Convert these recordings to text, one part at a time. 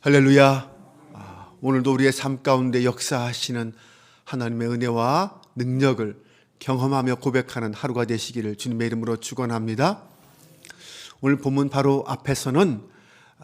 할렐루야. 오늘도 우리의 삶 가운데 역사하시는 하나님의 은혜와 능력을 경험하며 고백하는 하루가 되시기를 주님의 이름으로 축원합니다. 오늘 본문 바로 앞에서는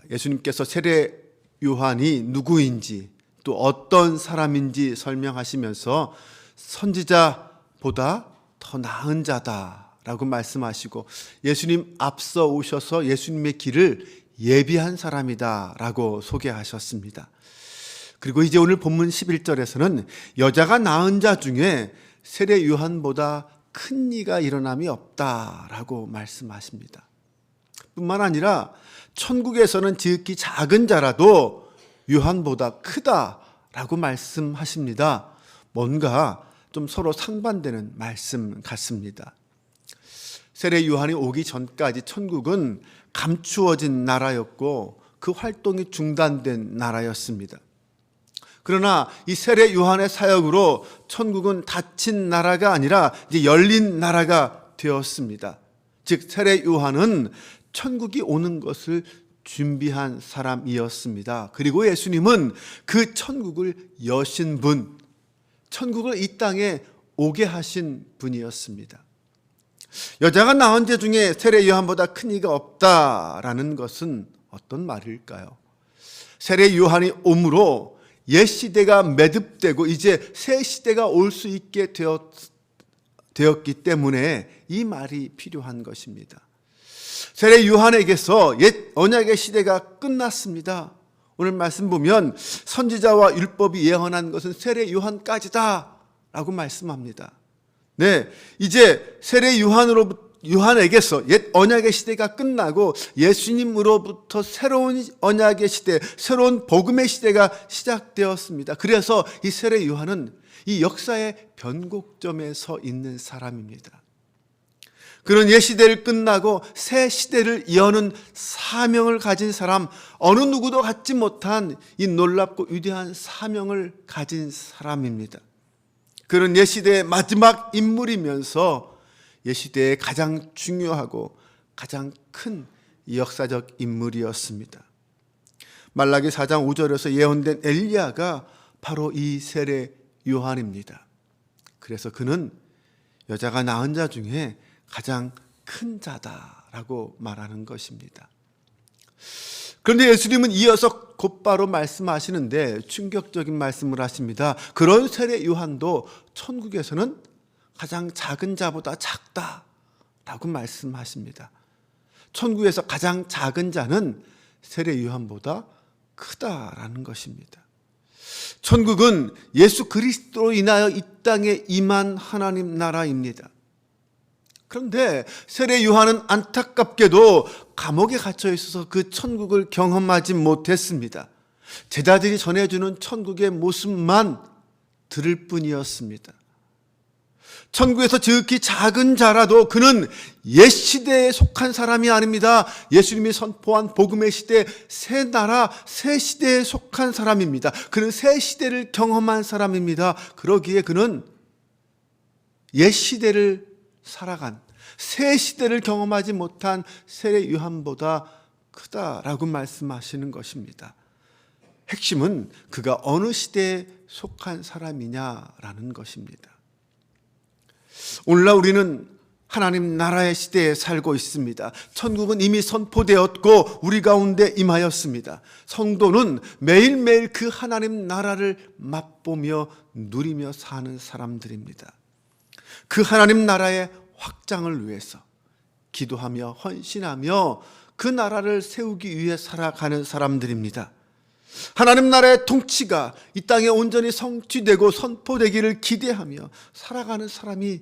예수님께서 세례 요한이 누구인지 또 어떤 사람인지 설명하시면서 선지자보다 더 나은 자다라고 말씀하시고 예수님 앞서 오셔서 예수님의 길을 예비한 사람이다라고 소개하셨습니다. 그리고 이제 오늘 본문 11절에서는 여자가 낳은 자 중에 세례 요한보다 큰 이가 일어남이 없다라고 말씀하십니다. 뿐만 아니라 천국에서는 지극히 작은 자라도 요한보다 크다라고 말씀하십니다. 뭔가 좀 서로 상반되는 말씀 같습니다. 세례 요한이 오기 전까지 천국은 감추어진 나라였고 그 활동이 중단된 나라였습니다. 그러나 이 세례 요한의 사역으로 천국은 닫힌 나라가 아니라 이제 열린 나라가 되었습니다. 즉 세례 요한은 천국이 오는 것을 준비한 사람이었습니다. 그리고 예수님은 그 천국을 여신 분, 천국을 이 땅에 오게 하신 분이었습니다. 여자가 낳은 자 중에 세례 요한보다 큰 이가 없다라는 것은 어떤 말일까요? 세례 요한이 오므로 옛 시대가 매듭되고 이제 새 시대가 올 수 있게 되었기 때문에 이 말이 필요한 것입니다. 세례 요한에게서 옛 언약의 시대가 끝났습니다. 오늘 말씀 보면 선지자와 율법이 예언한 것은 세례 요한까지다 라고 말씀합니다. 네, 이제 세례 요한에게서 옛 언약의 시대가 끝나고 예수님으로부터 새로운 언약의 시대, 새로운 복음의 시대가 시작되었습니다. 그래서 이 세례 요한은 이 역사의 변곡점에 서 있는 사람입니다. 그런 옛 시대를 끝나고 새 시대를 여는 사명을 가진 사람, 어느 누구도 갖지 못한 이 놀랍고 위대한 사명을 가진 사람입니다. 그런 옛 시대의 마지막 인물이면서 옛 시대의 가장 중요하고 가장 큰 역사적 인물이었습니다. 말라기 4장 5절에서 예언된 엘리야가 바로 이 세례 요한입니다. 그래서 그는 여자가 낳은 자 중에 가장 큰 자다라고 말하는 것입니다. 그런데 예수님은 이어서 곧바로 말씀하시는데 충격적인 말씀을 하십니다. 그런 세례 요한도 천국에서는 가장 작은 자보다 작다라고 말씀하십니다. 천국에서 가장 작은 자는 세례 요한보다 크다라는 것입니다. 천국은 예수 그리스도로 인하여 이 땅에 임한 하나님 나라입니다. 그런데 세례 요한은 안타깝게도 감옥에 갇혀 있어서 그 천국을 경험하지 못했습니다. 제자들이 전해주는 천국의 모습만 들을 뿐이었습니다. 천국에서 지극히 작은 자라도 그는 옛 시대에 속한 사람이 아닙니다. 예수님이 선포한 복음의 시대, 새 나라, 새 시대에 속한 사람입니다. 그는 새 시대를 경험한 사람입니다. 그러기에 그는 옛 시대를 살아간 새 시대를 경험하지 못한 세례 요한보다 크다라고 말씀하시는 것입니다. 핵심은 그가 어느 시대에 속한 사람이냐라는 것입니다. 오늘날 우리는 하나님 나라의 시대에 살고 있습니다. 천국은 이미 선포되었고 우리 가운데 임하였습니다. 성도는 매일매일 그 하나님 나라를 맛보며 누리며 사는 사람들입니다. 그 하나님 나라의 확장을 위해서 기도하며 헌신하며 그 나라를 세우기 위해 살아가는 사람들입니다. 하나님 나라의 통치가 이 땅에 온전히 성취되고 선포되기를 기대하며 살아가는 사람이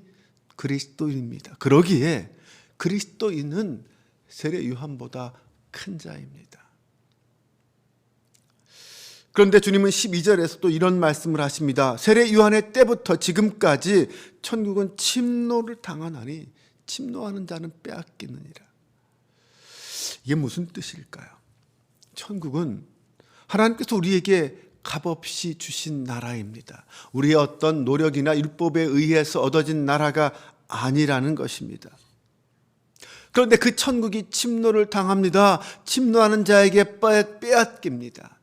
그리스도인입니다. 그러기에 그리스도인은 세례 요한보다 큰 자입니다. 그런데 주님은 12절에서 또 이런 말씀을 하십니다. 세례 요한의 때부터 지금까지 천국은 침노를 당하나니 침노하는 자는 빼앗기느니라. 이게 무슨 뜻일까요? 천국은 하나님께서 우리에게 값없이 주신 나라입니다. 우리의 어떤 노력이나 율법에 의해서 얻어진 나라가 아니라는 것입니다. 그런데 그 천국이 침노를 당합니다. 침노하는 자에게 빼앗깁니다.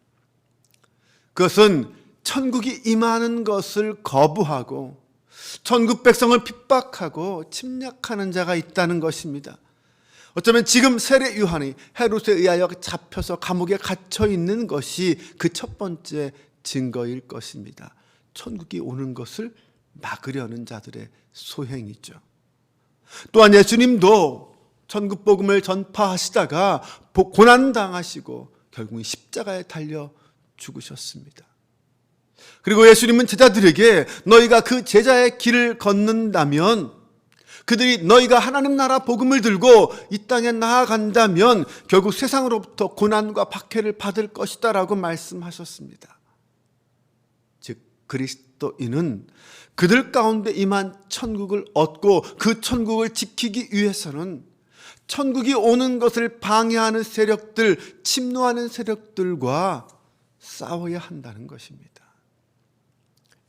그것은 천국이 임하는 것을 거부하고 천국 백성을 핍박하고 침략하는 자가 있다는 것입니다. 어쩌면 지금 세례 요한이 헤롯에 의하여 잡혀서 감옥에 갇혀 있는 것이 그 첫 번째 증거일 것입니다. 천국이 오는 것을 막으려는 자들의 소행이죠. 또한 예수님도 천국 복음을 전파하시다가 고난당하시고 결국은 십자가에 달려 죽으셨습니다. 그리고 예수님은 제자들에게 너희가 그 제자의 길을 걷는다면, 그들이 너희가 하나님 나라 복음을 들고 이 땅에 나아간다면 결국 세상으로부터 고난과 박해를 받을 것이다 라고 말씀하셨습니다. 즉 그리스도인은 그들 가운데 임한 천국을 얻고 그 천국을 지키기 위해서는 천국이 오는 것을 방해하는 세력들, 침노하는 세력들과 싸워야 한다는 것입니다.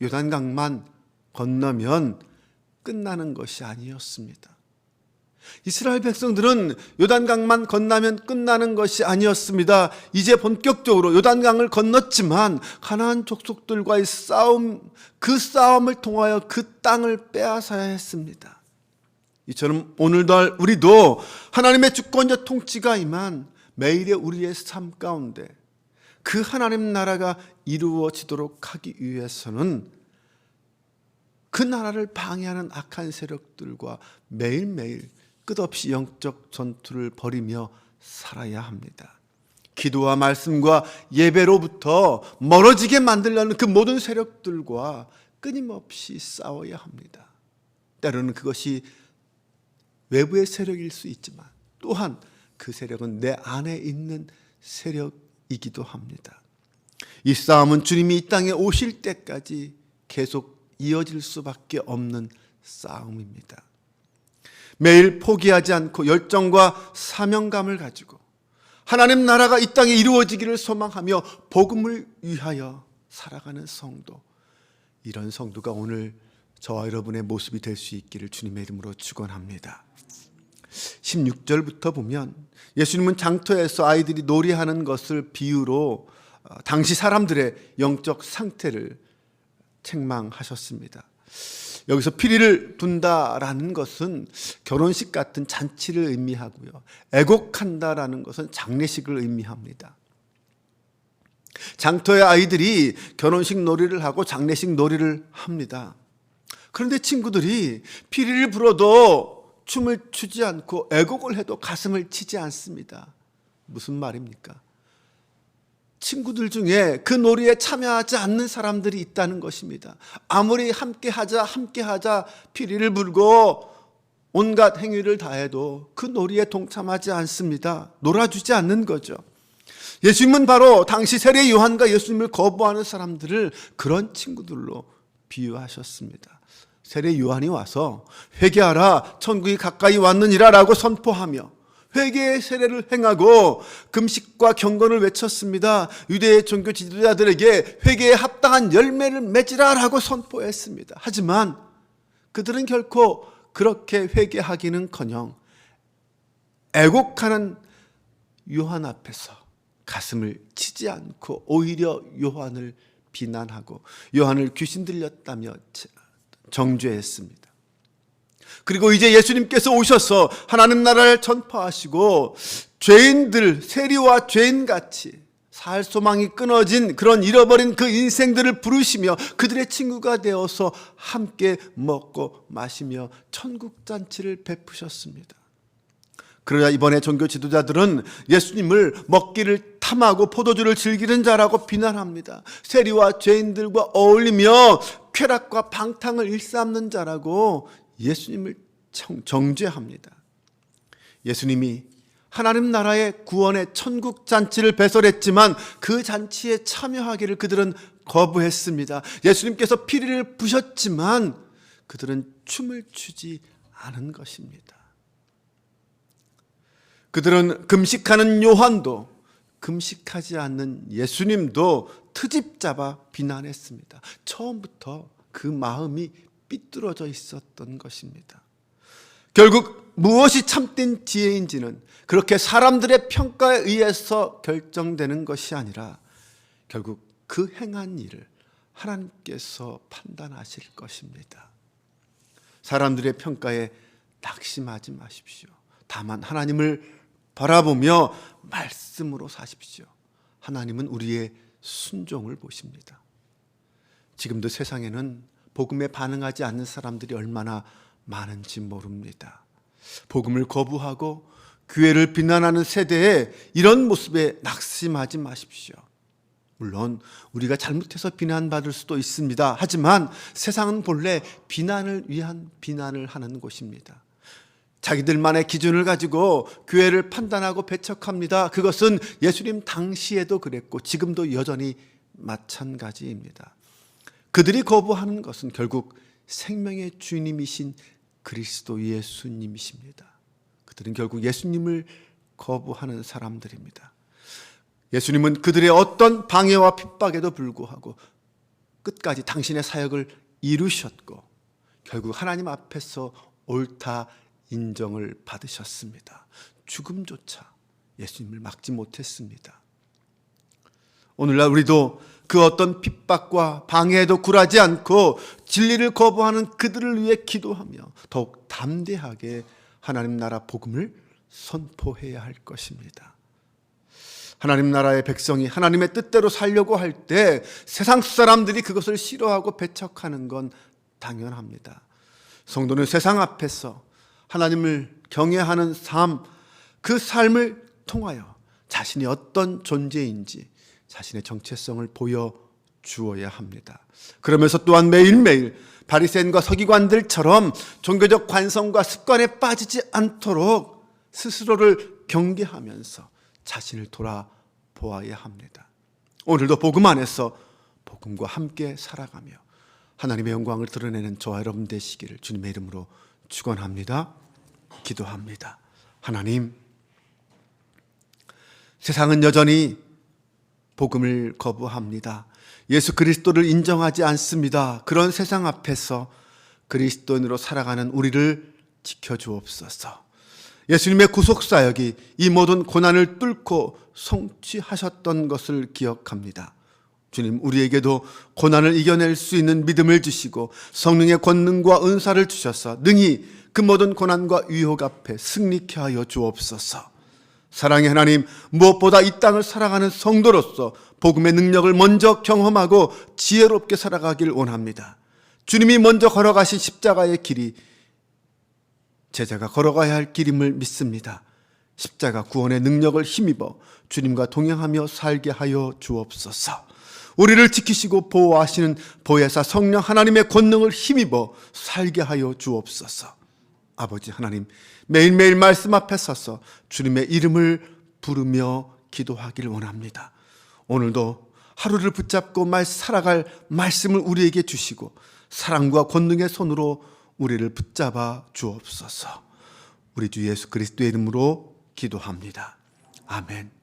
요단강만 건너면 끝나는 것이 아니었습니다. 이스라엘 백성들은 요단강만 건너면 끝나는 것이 아니었습니다. 이제 본격적으로 요단강을 건넜지만 가나안 족속들과의 싸움, 그 싸움을 통하여 그 땅을 빼앗아야 했습니다. 이처럼 오늘날 우리도 하나님의 주권적 통치가 임한 매일의 우리의 삶 가운데 그 하나님 나라가 이루어지도록 하기 위해서는 그 나라를 방해하는 악한 세력들과 매일매일 끝없이 영적 전투를 벌이며 살아야 합니다. 기도와 말씀과 예배로부터 멀어지게 만들려는 그 모든 세력들과 끊임없이 싸워야 합니다. 때로는 그것이 외부의 세력일 수 있지만 또한 그 세력은 내 안에 있는 세력이기도 합니다. 이 싸움은 주님이 이 땅에 오실 때까지 계속 이어질 수밖에 없는 싸움입니다. 매일 포기하지 않고 열정과 사명감을 가지고 하나님 나라가 이 땅에 이루어지기를 소망하며 복음을 위하여 살아가는 성도, 이런 성도가 오늘 저와 여러분의 모습이 될 수 있기를 주님의 이름으로 축원합니다. 16절부터 보면 예수님은 장터에서 아이들이 놀이하는 것을 비유로 당시 사람들의 영적 상태를 책망하셨습니다. 여기서 피리를 둔다라는 것은 결혼식 같은 잔치를 의미하고요, 애곡한다라는 것은 장례식을 의미합니다. 장터의 아이들이 결혼식 놀이를 하고 장례식 놀이를 합니다. 그런데 친구들이 피리를 불어도 춤을 추지 않고 애곡을 해도 가슴을 치지 않습니다. 무슨 말입니까? 친구들 중에 그 놀이에 참여하지 않는 사람들이 있다는 것입니다. 아무리 함께하자 피리를 불고 온갖 행위를 다해도 그 놀이에 동참하지 않습니다. 놀아주지 않는 거죠. 예수님은 바로 당시 세례 요한과 예수님을 거부하는 사람들을 그런 친구들로 비유하셨습니다. 세례 요한이 와서 회개하라, 천국이 가까이 왔느니라 라고 선포하며 회개의 세례를 행하고 금식과 경건을 외쳤습니다. 유대의 종교 지도자들에게 회개에 합당한 열매를 맺으라 라고 선포했습니다. 하지만 그들은 결코 그렇게 회개하기는커녕 애곡하는 요한 앞에서 가슴을 치지 않고 오히려 요한을 비난하고 요한을 귀신 들렸다며 정죄했습니다. 그리고 이제 예수님께서 오셔서 하나님 나라를 전파하시고 죄인들, 세리와 죄인같이 살 소망이 끊어진 그런 잃어버린 그 인생들을 부르시며 그들의 친구가 되어서 함께 먹고 마시며 천국 잔치를 베푸셨습니다. 그러나 이번에 종교 지도자들은 예수님을 먹기를 탐하고 포도주를 즐기는 자라고 비난합니다. 세리와 죄인들과 어울리며 쾌락과 방탕을 일삼는 자라고 예수님을 정죄합니다. 예수님이 하나님 나라의 구원의 천국 잔치를 배설했지만 그 잔치에 참여하기를 그들은 거부했습니다. 예수님께서 피리를 부셨지만 그들은 춤을 추지 않은 것입니다. 그들은 금식하는 요한도 금식하지 않는 예수님도 트집 잡아 비난했습니다. 처음부터 그 마음이 삐뚤어져 있었던 것입니다. 결국 무엇이 참된 지혜인지는 그렇게 사람들의 평가에 의해서 결정되는 것이 아니라 결국 그 행한 일을 하나님께서 판단하실 것입니다. 사람들의 평가에 낙심하지 마십시오. 다만 하나님을 바라보며 말씀으로 사십시오. 하나님은 우리의 순종을 보십니다. 지금도 세상에는 복음에 반응하지 않는 사람들이 얼마나 많은지 모릅니다. 복음을 거부하고 교회를 비난하는 세대에 이런 모습에 낙심하지 마십시오. 물론 우리가 잘못해서 비난받을 수도 있습니다. 하지만 세상은 본래 비난을 위한 비난을 하는 곳입니다. 자기들만의 기준을 가지고 교회를 판단하고 배척합니다. 그것은 예수님 당시에도 그랬고 지금도 여전히 마찬가지입니다. 그들이 거부하는 것은 결국 생명의 주님이신 그리스도 예수님이십니다. 그들은 결국 예수님을 거부하는 사람들입니다. 예수님은 그들의 어떤 방해와 핍박에도 불구하고 끝까지 당신의 사역을 이루셨고 결국 하나님 앞에서 옳다 인정을 받으셨습니다. 죽음조차 예수님을 막지 못했습니다. 오늘날 우리도 그 어떤 핍박과 방해에도 굴하지 않고 진리를 거부하는 그들을 위해 기도하며 더욱 담대하게 하나님 나라 복음을 선포해야 할 것입니다. 하나님 나라의 백성이 하나님의 뜻대로 살려고 할 때 세상 사람들이 그것을 싫어하고 배척하는 건 당연합니다. 성도는 세상 앞에서 하나님을 경외하는 삶, 그 삶을 통하여 자신이 어떤 존재인지 자신의 정체성을 보여주어야 합니다. 그러면서 또한 매일매일 바리새인과 서기관들처럼 종교적 관성과 습관에 빠지지 않도록 스스로를 경계하면서 자신을 돌아보아야 합니다. 오늘도 복음 안에서 복음과 함께 살아가며 하나님의 영광을 드러내는 저와 여러분 되시기를 주님의 이름으로 축원합니다. 기도합니다. 하나님, 세상은 여전히 복음을 거부합니다. 예수 그리스도를 인정하지 않습니다. 그런 세상 앞에서 그리스도인으로 살아가는 우리를 지켜주옵소서. 예수님의 구속사역이 이 모든 고난을 뚫고 성취하셨던 것을 기억합니다. 주님, 우리에게도 고난을 이겨낼 수 있는 믿음을 주시고 성령의 권능과 은사를 주셔서 능히 그 모든 고난과 유혹 앞에 승리케 하여 주옵소서. 사랑의 하나님, 무엇보다 이 땅을 살아가는 성도로서 복음의 능력을 먼저 경험하고 지혜롭게 살아가길 원합니다. 주님이 먼저 걸어가신 십자가의 길이 제자가 걸어가야 할 길임을 믿습니다. 십자가 구원의 능력을 힘입어 주님과 동행하며 살게 하여 주옵소서. 우리를 지키시고 보호하시는 보혜사 성령 하나님의 권능을 힘입어 살게 하여 주옵소서. 아버지 하나님, 매일매일 말씀 앞에 서서 주님의 이름을 부르며 기도하길 원합니다. 오늘도 하루를 붙잡고 살아갈 말씀을 우리에게 주시고 사랑과 권능의 손으로 우리를 붙잡아 주옵소서. 우리 주 예수 그리스도의 이름으로 기도합니다. 아멘.